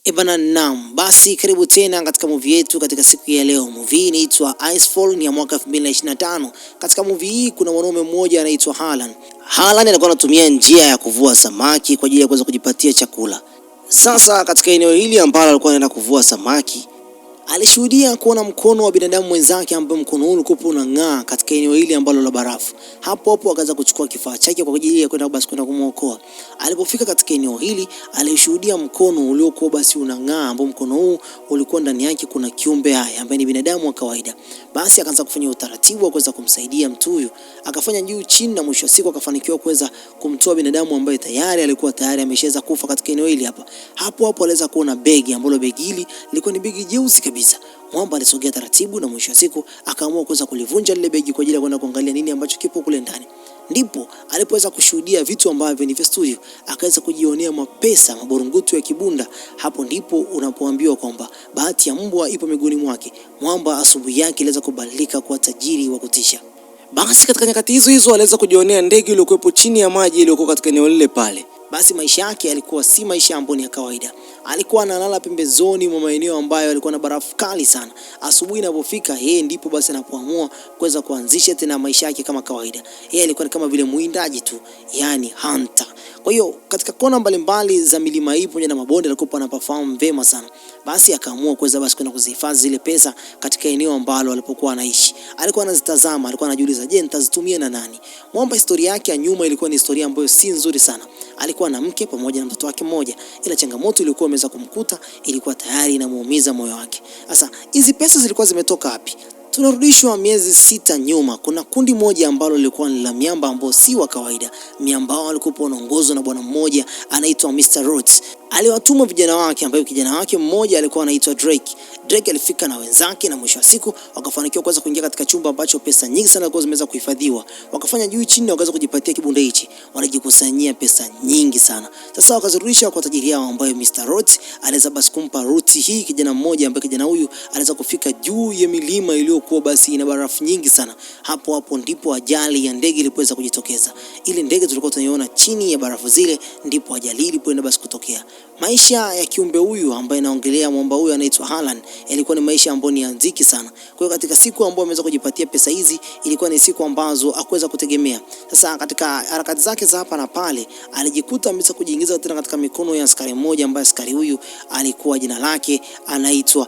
Ebana naam, basi karibu tena katika movie yetu katika siku ya leo. Movie inaitwa Icefall, ni ya mwaka 2025. Katika movie hii kuna mwanaume mmoja anaitwa Harlan. Harlan alikuwa anatumia njia ya kuvua samaki kwa ajili ya kuweza kujipatia chakula. Sasa katika eneo hili ambalo alikuwa anaenda kuvua samaki, alishuhudia kuona mkono wa binadamu mwenzake ambaye mkono huu ulikuwa unang'aa katika eneo hili ambalo la barafu. Hapo akaanza kuchukua kifaa chake kwa ajili ya kwenda kumuokoa. Alipofika katika eneo hili, alishuhudia mkono uliokuwa basi unang'aa, ambao mkono huu ulikuwa ndani yake kuna kiumbe hai ambaye ni binadamu wa kawaida. Basi akaanza kufanya utaratibu wa kuweza kumsaidia mtu huyu. Akafanya juu chini na mwisho wa siku akafanikiwa kuweza kumtoa binadamu ambaye alikuwa tayari ameshaweza kufa katika eneo hili hapa. Hapo aliweza kuona begi, ambalo begi hili lilikuwa ni begi jeusi kabisa. Mwamba alisogea taratibu na mwisho wa siku akaamua kuweza kulivunja lile begi kwa ajili ya kwenda kuangalia nini ambacho kipo kule ndani. Ndipo alipoweza kushuhudia vitu ambavyo ni vya studio, akaweza kujionea mapesa, maburungutu ya kibunda. Hapo ndipo unapoambiwa kwamba bahati ya mbwa ipo miguuni mwake. Mwamba asubuhi yake iliweza kubadilika kuwa tajiri wa kutisha. Basi katika nyakati hizo aliweza kujionea ndege iliyokuwepo chini ya maji iliyokuwa katika eneo lile pale. Basi maisha yake yalikuwa si maisha ambayo ni ya kawaida. Alikuwa analala pembezoni mwa maeneo ambayo yalikuwa na barafu kali sana. Asubuhi inapofika, yeye ndipo basi anapoamua kuweza kuanzisha tena maisha yake kama kawaida. Yeye alikuwa ni kama vile muindaji tu, yani hunter. Kwa hiyo katika kona mbalimbali za milima hii pamoja na mabonde alikuwa anapafahamu vema sana. Basi akaamua kuweza basi kwenda kuzihifadhi zile pesa katika eneo ambalo alipokuwa anaishi. Alikuwa anazitazama, alikuwa anajiuliza, je, nitazitumia na nani? Mwamba historia yake ya nyuma ilikuwa ni historia ambayo si nzuri sana. Alikuwa na mke pamoja na mtoto wake mmoja, ila changamoto ilikuwa imeweza kumkuta, ilikuwa tayari inamuumiza moyo wake. Sasa hizi pesa zilikuwa zimetoka wapi? Tunarudishwa miezi 6 nyuma. Kuna kundi moja ambalo lilikuwa ni la miamba ambao si wa kawaida. Miamba hao walikuwa wanaongozwa na bwana mmoja anaitwa Mr. Rhodes. Aliwatuma vijana wake, ambaye kijana wake mmoja alikuwa anaitwa Drake. Drake alifika na wenzake na mwisho wa siku wakafanikiwa kuweza kuingia katika chumba ambacho pesa nyingi sana zilikuwa zimeweza kuhifadhiwa. Wakafanya juu chini, wakaweza kujipatia kibunda hichi. Wanajikusanyia pesa nyingi sana. Sasa wakazirudisha kwa tajiri yao ambaye Mr. Rhodes aliweza basi kumpa route hii kijana mmoja, ambaye kijana huyu aliweza kufika juu ya milima iliyokuwa basi ina barafu nyingi sana. Hapo ndipo ajali ya ndege ilipoweza kujitokeza. Ile ndege tulikuwa tunaiona chini ya barafu zile, ndipo ajali ilipoenda basi kutokea. Maisha ya kiumbe huyu ambaye naongelea mwamba huyu anaitwa Harlan yalikuwa ni maisha ambayo ni anziki sana. Kwa hiyo katika siku ambayo ameweza kujipatia pesa hizi, ilikuwa ni siku ambazo hakuweza kutegemea. Sasa katika harakati zake za hapa na pale, alijikuta ameweza kujiingiza tena katika mikono ya askari mmoja, ambaye askari huyu alikuwa jina lake anaitwa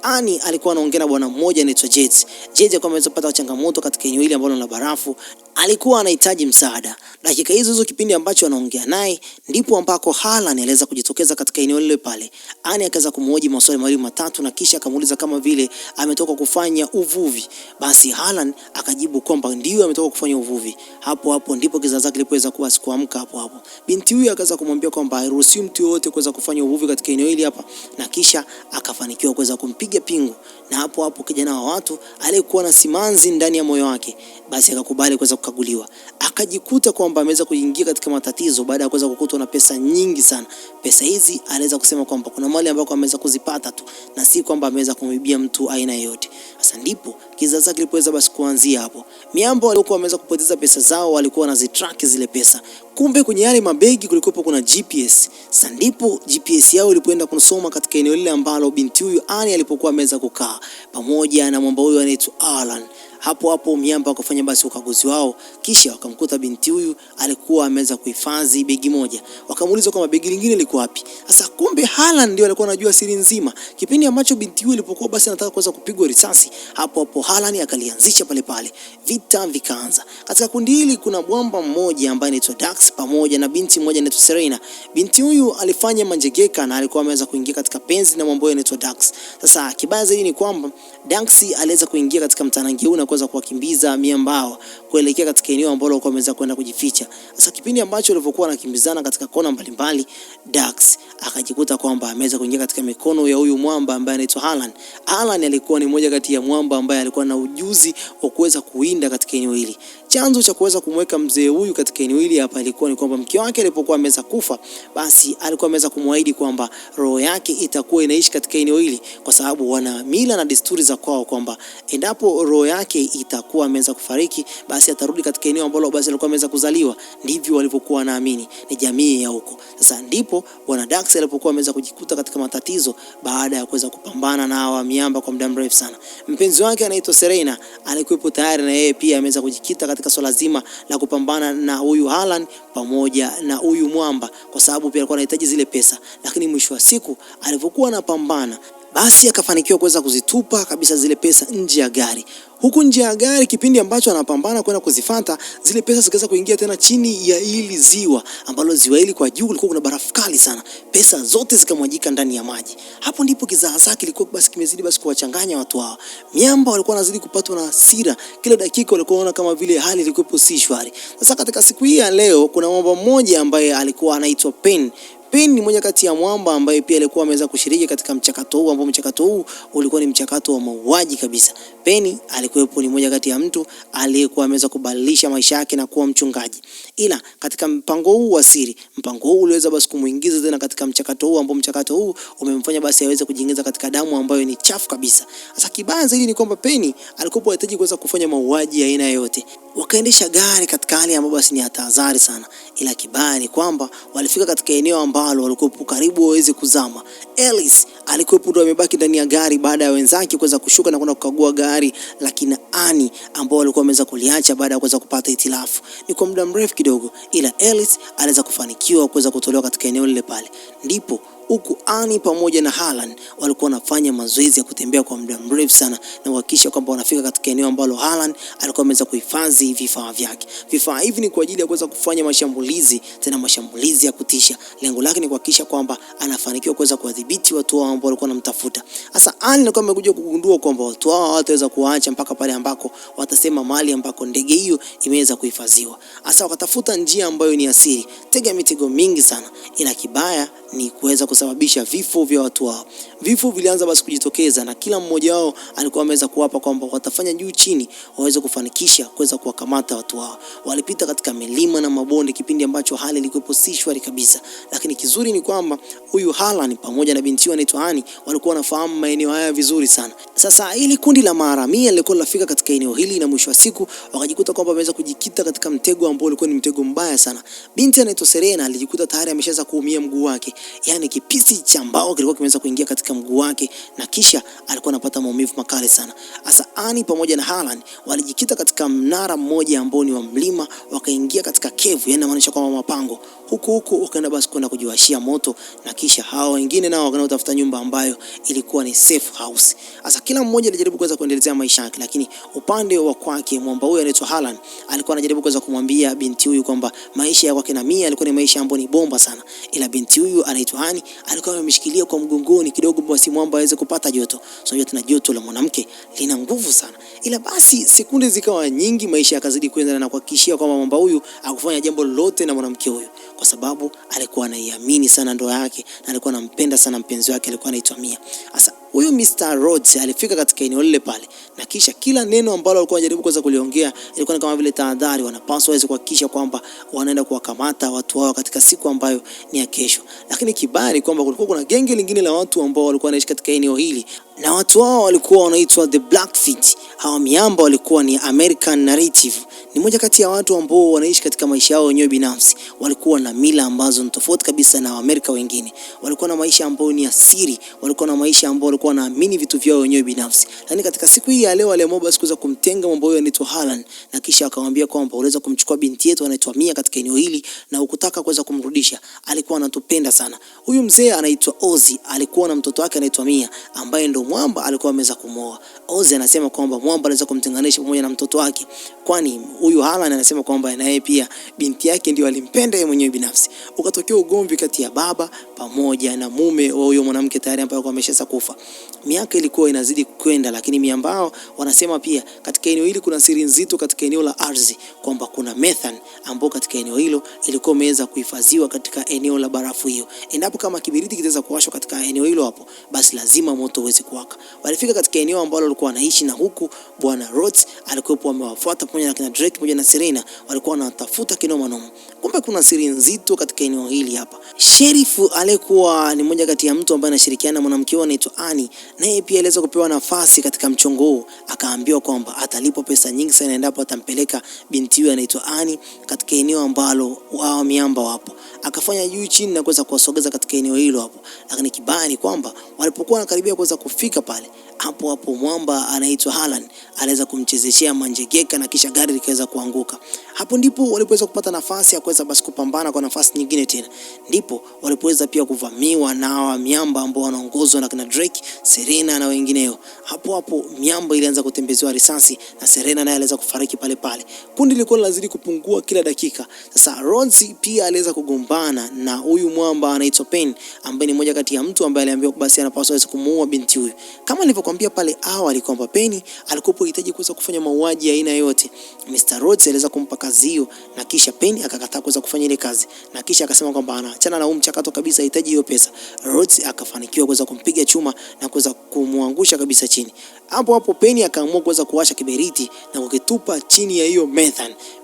Ani alikuwa anaongea na bwana mmoja anaitwa Jets. Jets alikuwa ameweza kupata changamoto katika eneo hili ambalo la barafu. Alikuwa anahitaji msaada. Dakika hizo kipindi ambacho anaongea naye, ndipo ambako Harlan aliweza kujitokeza katika eneo lile pale. Ani akaanza kumhoji maswali mawili matatu na kisha akamuuliza kama vile ametoka kufanya uvuvi. Basi Harlan akajibu kwamba ndio ametoka kufanya uvuvi. Hapo ndipo kizazi chake kilipoweza kuamka hapo. Binti huyu akaanza kumwambia kwamba hairuhusiwi mtu yote kuweza kufanya uvuvi katika eneo hili hapa, na kisha akafanikiwa kuweza kumpiga pingu. Na hapo kijana wa watu aliyekuwa na simanzi ndani ya moyo wake, basi akakubali kuweza kukaguliwa. Akajikuta kwamba ameweza kuingia katika matatizo baada ya kuweza kukutwa na pesa nyingi sana. Pesa hizi aliweza kusema kwamba kuna mali ambako ameweza kuzipata tu, na si kwamba ameweza kumibia mtu aina yoyote. Sasa ndipo kizazi chake kilipoweza basi kuanzia hapo. Miamba walikuwa wameweza kupoteza pesa zao, walikuwa wanazitrack zile pesa. Kumbe kwenye yale mabegi kulikuwa kuna GPS. Sasa ndipo GPS yao ilipoenda kusoma katika eneo lile ambalo binti huyu Ani alipokuwa ameweza kukaa pamoja na mwamba huyu anaitwa Harlan. Hapo miamba wakafanya basi ukaguzi wao, kisha wakamkuta binti huyu alikuwa ameweza kuhifadhi begi moja. Wakamuuliza kama begi lingine liko wapi. Sasa kumbe Harlan ndio alikuwa anajua siri nzima. Kipindi ambacho binti huyu ilipokuwa basi anataka kuweza kupigwa risasi, hapo Harlan akalianzisha pale. Vita vikaanza. Katika kundi hili kuna mwamba mmoja ambaye anaitwa Dax pamoja na binti mmoja anaitwa Serena. Binti huyu alifanya manjegeka na alikuwa ameweza kuingia katika penzi na mwamba huyo anaitwa Dax. Sasa kibaya zaidi ni kwamba Dax aliweza kuingia katika mtanange huu na kuweza kuwakimbiza miambao kuelekea katika eneo ambalo walikuwa wameweza kwenda kujificha. Sasa kipindi ambacho walivyokuwa wanakimbizana katika kona mbalimbali, Dax akajikuta kwamba ameweza kuingia katika mikono ya huyu mwamba ambaye anaitwa Harlan. Harlan alikuwa ni mmoja kati ya mwamba ambaye alikuwa na ujuzi wa kuweza kuinda katika eneo hili. chanzo cha kuweza kumweka mzee huyu katika eneo hili hapa ilikuwa ni kwamba mke wake alipokuwa ameweza kufa, basi alikuwa ameweza kumwahidi kwamba roho yake itakuwa inaishi katika eneo hili, kwa sababu wana mila na desturi za kwao kwamba endapo roho yake itakuwa ameweza kufariki, basi atarudi katika eneo ambalo basi alikuwa ameweza kuzaliwa. Ndivyo walivyokuwa naamini, ni jamii ya huko. Sasa ndipo bwana Dax alipokuwa ameweza kujikuta katika matatizo baada ya kuweza kupambana na hawa miamba kwa muda mrefu sana. Mpenzi wake anaitwa Serena alikuwepo tayari, na yeye pia ameweza kujikita katika swala zima la kupambana na huyu Harlan pamoja na huyu mwamba, kwa sababu pia alikuwa anahitaji zile pesa. Lakini mwisho wa siku alipokuwa anapambana, basi akafanikiwa kuweza kuzitupa kabisa zile pesa nje ya gari. Huku nje ya gari, kipindi ambacho anapambana kwenda kuzifuata zile pesa, zikaweza kuingia tena chini ya hili ziwa, ambalo ziwa hili kwa juu kulikuwa kuna barafu kali sana. Pesa zote zikamwajika ndani ya maji. Hapo ndipo kizaazaa kilikuwa basi kimezidi basi kuwachanganya watu hao. Miamba walikuwa wanazidi kupatwa na hasira, kila dakika walikuwa wanaona kama vile hali ilikuwa si shwari. Sasa katika siku hii ya leo kuna mwamba mmoja ambaye alikuwa anaitwa Penn. Penn ni mmoja kati ya mwamba ambaye pia alikuwa ameweza kushiriki katika mchakato huu, ambao mchakato huu ulikuwa ni mchakato wa mauaji kabisa. Penn alikuwepo, ni mmoja kati ya mtu aliyekuwa ameweza kubadilisha maisha yake na kuwa mchungaji. Ila katika mpango huu wa siri, mpango huu uliweza basi kumuingiza tena katika mchakato huu, ambao mchakato huu umemfanya basi aweze kujiingiza katika damu ambayo ni chafu kabisa. Sasa kibaya zaidi ni kwamba Penn alikuwa anahitaji kuweza kufanya mauaji ya aina yoyote. Wakaendesha gari katika hali ambayo basi ni hatari sana. Ila kibaya ni kwamba walifika katika eneo ambalo walikuwa karibu waweze kuzama. Ellis alikuwa ndo amebaki ndani ya gari baada ya wenzake kuweza kushuka na kwenda kukagua gari la kina Annie ambao walikuwa wameweza kuliacha baada ya kuweza kupata itilafu. Ni kwa muda mrefu kidogo, ila Ellis aliweza kufanikiwa kuweza kutolewa katika eneo lile pale. Ndipo huku Annie pamoja na Harlan walikuwa wanafanya mazoezi ya kutembea kwa muda mrefu sana na kuhakikisha kwamba wanafika katika eneo ambalo Harlan alikuwa ameweza kuhifadhi vifaa vyake. Vifaa hivi ni kwa ajili ya kuweza kufanya mashambulizi, tena mashambulizi ya kutisha. Lengo lake ni kuhakikisha kwamba anafanikiwa kuweza kuwadhibiti watu hao ambao walikuwa wanamtafuta. Sasa Annie alikuwa amekuja kugundua kwamba watu hao hawataweza kuacha mpaka pale ambako watasema mahali ambako ndege hiyo imeweza kuhifadhiwa. Sasa wakatafuta njia ambayo ni asiri, tega mitego mingi sana, ila kibaya ni kuweza kusababisha vifo vya watu wao. Vifo vilianza basi kujitokeza, na kila mmoja wao alikuwa ameweza kuapa kwamba watafanya juu chini waweze kufanikisha kuweza kuwakamata watu wao. Walipita katika milima na mabonde, kipindi ambacho hali ilikuwa si shwari kabisa. Lakini kizuri ni kwamba huyu Harlan pamoja na binti anaitwa Annie walikuwa wanafahamu maeneo haya vizuri sana. Sasa ili kundi la maharamia lilikuwa linafika katika eneo hili, na mwisho wa siku wakajikuta kwamba wameweza kujikita katika mtego ambao ulikuwa ni mtego mbaya sana. Binti anaitwa Serena alijikuta tayari ameshaanza kuumia mguu wake, yani kipisi cha mbao kilikuwa kimeweza kuingia katika mguu wake, na kisha alikuwa anapata maumivu makali sana. Sasa Annie pamoja na Harlan walijikita katika mnara mmoja ambao ni wa mlima, wakaingia katika kevu, yani maanisha kwamba mapango huko wakaenda basi kwenda kujiwashia moto, na kisha hao wengine nao wakaenda kutafuta nyumba ambayo ilikuwa ni safe house. Sasa kila mmoja alijaribu kuweza kuendeleza maisha yake, lakini upande wa kwake mwamba huyu anaitwa Harlan alikuwa anajaribu kuweza kumwambia binti huyu kwamba maisha ya kwake na Mia alikuwa ni maisha ambayo ni bomba sana, ila binti huyu anaitwa Annie alikuwa amemshikilia kwa mgongoni kidogo basi mwamba aweze kupata joto. So yote na joto la mwanamke lina nguvu sana. Ila basi sekunde zikawa nyingi, maisha yakazidi kwenda, na kuhakikishia kwamba mwamba huyu hakufanya jambo lolote na mwanamke huyu, kwa sababu alikuwa anaiamini sana ndoa yake na alikuwa anampenda sana mpenzi wake alikuwa anaitwa Mia. Sasa huyu Mr. Rhodes alifika katika eneo lile pale, na kisha kila neno ambalo alikuwa anajaribu kuweza kuliongea ilikuwa kama vile tahadhari, wanapaswa waweze kuhakikisha kwamba wanaenda kuwakamata watu wao katika siku ambayo ni ya kesho. Lakini kibali kwamba kulikuwa kuna genge lingine la watu ambao walikuwa wanaishi katika eneo hili, na watu hao walikuwa wanaitwa the Blackfeet. Hawa miamba walikuwa ni American Native, ni moja kati ya watu ambao wanaishi katika maisha yao wenyewe binafsi. Walikuwa na mila ambazo ni tofauti kabisa na Waamerika wengine. Walikuwa na maisha ambayo ni asiri, walikuwa na maisha ambao walikuwa wanaamini vitu vyao wenyewe binafsi. Lakini katika siku hii ya leo aliamua basi kuweza kumtenga mambo huyo anaitwa Harlan, na kisha akamwambia kwamba unaweza kumchukua binti yetu anaitwa Mia katika eneo hili na ukutaka kuweza kumrudisha. Alikuwa anatupenda sana. Huyu mzee anaitwa Ozzy alikuwa na mtoto wake anaitwa Mia ambaye ndo mwamba alikuwa ameweza kumooa. Ozzy anasema kwamba mwamba anaweza kumtenganisha pamoja na mtoto wake, kwani huyu Harlan anasema kwamba na yeye pia binti yake ndio alimpenda yeye mwenyewe binafsi. Ukatokea ugomvi kati ya baba pamoja na mume wa huyo mwanamke tayari ambaye alikuwa ameshaanza kufa. Miaka ilikuwa inazidi kwenda, lakini miambao wanasema pia katika eneo hili kuna siri nzito katika eneo la ardhi, kwamba kuna methane ambao katika eneo hilo ilikuwa imeweza kuhifadhiwa katika eneo la barafu hiyo. Endapo kama kibiriti kitaweza kuwashwa katika eneo hilo hapo, basi lazima moto uweze kuwaka. Walifika katika eneo ambalo walikuwa wanaishi, na huku bwana Rhodes alikuwa amewafuata pamoja na kina Drake pamoja na Serena, walikuwa wanatafuta kinoma noma. Kumbe kuna siri nzito katika eneo hili hapa. Sheriff alikuwa ni mmoja kati ya mtu ambaye anashirikiana na mwanamke anaitwa Annie, naye pia aliweza kupewa nafasi katika mchongo huu. Akaambiwa kwamba atalipwa pesa nyingi sana endapo atampeleka binti huyo anaitwa Annie katika eneo ambalo wao miamba wapo. Akafanya juu chini na kuweza kuwasogeza katika eneo hilo hapo. Lakini kibaya ni kwamba walipokuwa wanakaribia kuweza kufika pale, hapo mwamba anaitwa Harlan aliweza kumchezeshea manjegeka na kisha gari likaweza kuanguka. Hapo ndipo walipoweza kupata nafasi ya kuweza basi kupambana kwa nafasi nyingine tena. Ndipo walipoweza pia kuvamiwa na miamba ambao wanaongozwa na kina Drake, Serena na wengineo. Hapo miamba ilianza kutembezewa risasi na Serena naye aliweza kufariki pale pale. Kundi lilikuwa lazidi kupungua kila dakika. Sasa Rhodes pia aliweza kugombana na huyu mwamba anaitwa Penny, ambaye ni mmoja kati ya mtu ambaye aliambiwa basi anapaswa kumuua binti huyu. Kama nilivyokuambia pale awali kwamba Penny alikuwa anahitaji kuweza kufanya mauaji ya aina yote, Mr. Rhodes aliweza kumpa kazi hiyo, na kisha Penny akakataa kuweza kufanya ile kazi, na kisha akasema kwamba anaachana na mchakato kabisa, hahitaji hiyo pesa. Rhodes akafanikiwa kuweza kumpiga chuma na kuweza kumwangusha kabisa chini. Hapo Penny akaamua kuweza kuwasha kiberiti na kukitupa chini ya hiyo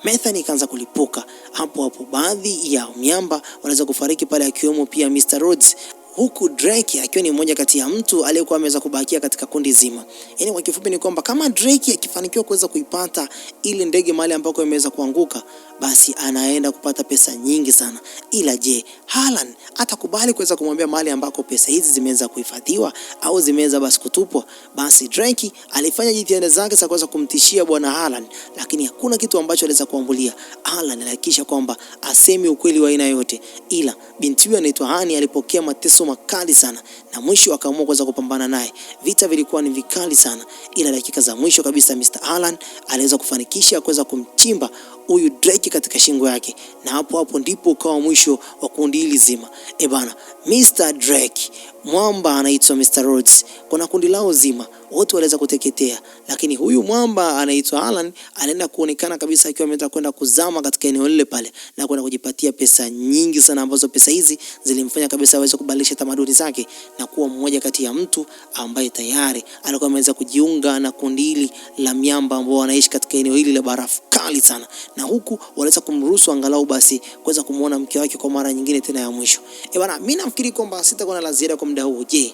methane ikaanza kulipuka. Hapo baadhi ya miamba wanaweza kufariki pale, akiwemo pia Mr. Rhodes, huku Drake akiwa ni mmoja kati ya mtu aliyekuwa ameweza kubakia katika kundi zima. Yaani kwa kifupi ni kwamba kama Drake akifanikiwa kuweza kuipata ile ndege mahali ambako imeweza kuanguka, basi anaenda kupata pesa nyingi sana. Ila je, Harlan atakubali kuweza kumwambia mahali ambako pesa hizi zimeweza kuhifadhiwa au zimeweza basi kutupwa? Basi Drake alifanya jitihada zake za kuweza kumtishia bwana Harlan, lakini hakuna kitu ambacho aliweza kuambulia. Harlan alihakikisha kwamba asemi ukweli wa aina yote, ila binti huyo anaitwa Annie alipokea mateso makali sana, na mwisho akaamua kuweza kupambana naye. Vita vilikuwa ni vikali sana, ila dakika za mwisho kabisa Mr. Harlan aliweza kufanikisha kuweza kumchimba huyu Drake katika shingo yake, na hapo ndipo ukawa mwisho wa kundi hili zima. Bana, Mr. Drake, mwamba anaitwa Mr. Rhodes, kuna kundi lao zima wote waliweza kuteketea, lakini huyu mwamba anaitwa Harlan anaenda kuonekana kabisa akiwa ameenda kwenda kuzama katika eneo lile pale na kwenda kujipatia pesa nyingi sana, ambazo pesa hizi zilimfanya kabisa aweze kubadilisha tamaduni zake na kuwa mmoja kati ya mtu ambaye tayari alikuwa ameweza kujiunga na kundi hili la miamba ambao wanaishi katika eneo hili la barafu kali sana, na huku waliweza kumruhusu angalau basi kuweza kumuona mke wake kwa mara nyingine tena ya mwisho. Bana, mimi nafikiri kwamba sitakuwa na la ziada kwa muda huu. Je,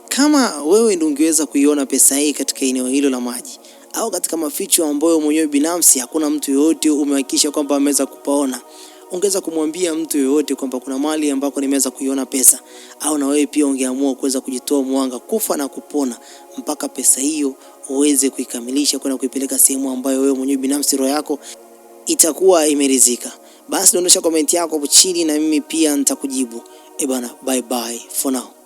kama wewe ndio ungeweza kuiona pesa hii katika eneo hilo la maji au katika maficho ambayo mwenyewe binafsi hakuna mtu yoyote umehakikisha kwamba ameweza kupaona, ungeweza kumwambia mtu yoyote kwamba kuna mali ambako nimeweza kuiona pesa, au na wewe pia ungeamua kuweza kujitoa mwanga kufa na kupona mpaka pesa hiyo uweze kuikamilisha kwenda kuipeleka sehemu ambayo wewe mwenyewe binafsi roho yako itakuwa imeridhika? Basi dondosha comment yako hapo chini na mimi pia nitakujibu. Bana, bye bye for now.